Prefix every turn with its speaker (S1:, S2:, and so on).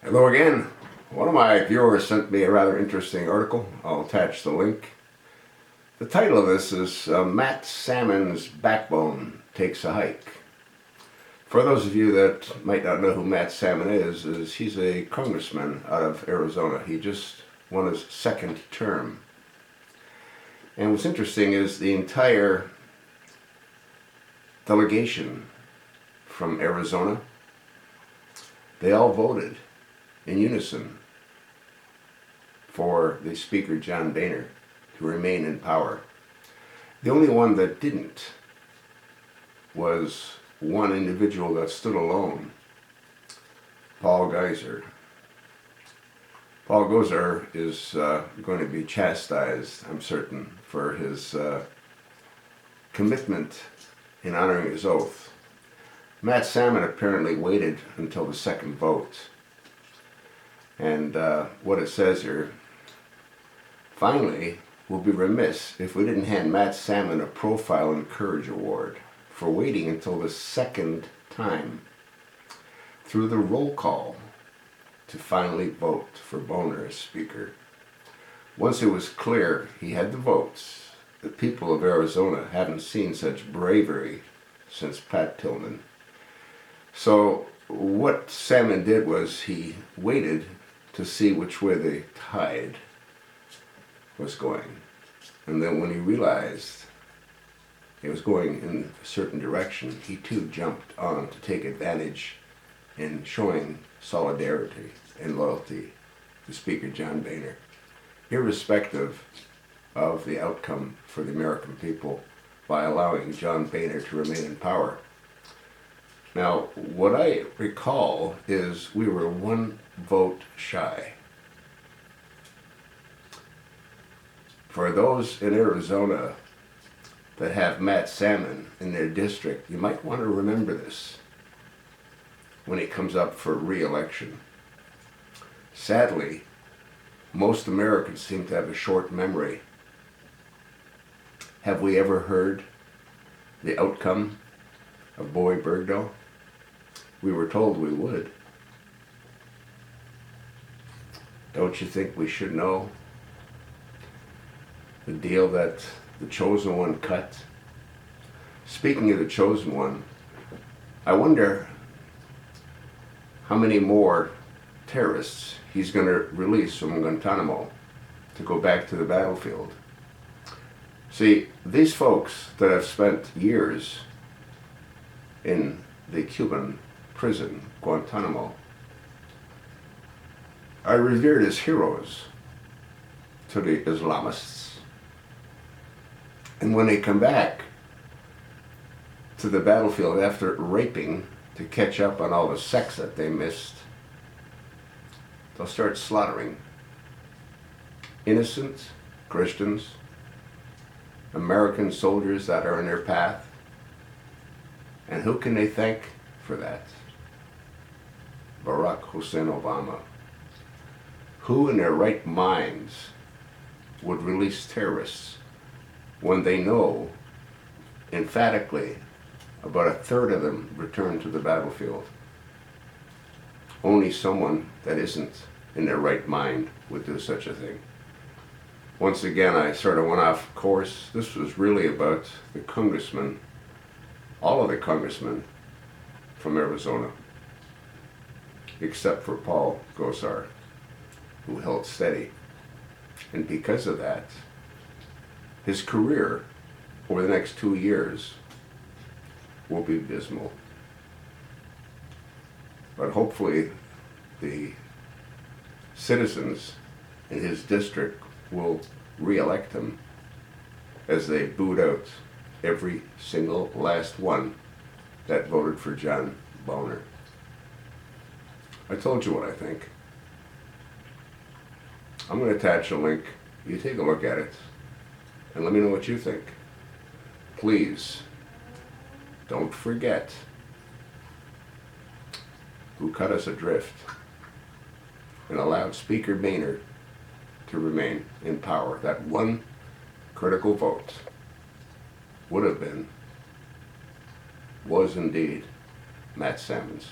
S1: Hello again. One of my viewers sent me a rather interesting article. I'll attach the link. The title of this is Matt Salmon's Backbone Takes a Hike. For those of you that might not know who Matt Salmon is he's a congressman out of Arizona. He just won his second term. And what's interesting is the entire delegation from Arizona, they all voted in unison for the Speaker John Boehner to remain in power. The only one that didn't was one individual that stood alone, Paul Geyser. Paul Geyser is going to be chastised, I'm certain, for his commitment in honoring his oath. Matt Salmon apparently waited until the second vote. And what it says here, finally, we'll be remiss if we didn't hand Matt Salmon a Profile and Courage Award for waiting until the second time through the roll call to finally vote for Boehner as Speaker. Once it was clear he had the votes, the people of Arizona haven't seen such bravery since Pat Tillman. So what Salmon did was he waited to see which way the tide was going. And then when he realized it was going in a certain direction, he too jumped on to take advantage in showing solidarity and loyalty to Speaker John Boehner, irrespective of the outcome for the American people, by allowing John Boehner to remain in power. Now, what I recall is we were one vote shy. For those in Arizona that have Matt Salmon in their district, you might want to remember this when he comes up for re-election. Sadly, most Americans seem to have a short memory. Have we ever heard the outcome of Boy Bergdahl? We were told we would. Don't you think we should know the deal that the chosen one cut? Speaking of the chosen one, I wonder how many more terrorists he's going to release from Guantanamo to go back to the battlefield. See, these folks that have spent years in the Cuban prison, Guantanamo, are revered as heroes to the Islamists. And when they come back to the battlefield after raping to catch up on all the sex that they missed, they'll start slaughtering innocent Christians, American soldiers that are in their path. And who can they thank for that? Barack Hussein Obama. Who in their right minds would release terrorists when they know emphatically about a third of them return to the battlefield? Only someone that isn't in their right mind would do such a thing. Once again, I sort of went off course. This was really about the congressman, all of the congressmen from Arizona, except for Paul Geyser, who held steady. And because of that, his career over the next 2 years will be dismal. But hopefully the citizens in his district will re-elect him as they boot out every single last one that voted for John Boehner. I told you what I think. I'm going to attach a link. You take a look at it and let me know what you think. Please don't forget who cut us adrift and allowed Speaker Boehner to remain in power. That one critical vote would have been, was indeed, Matt Salmon's.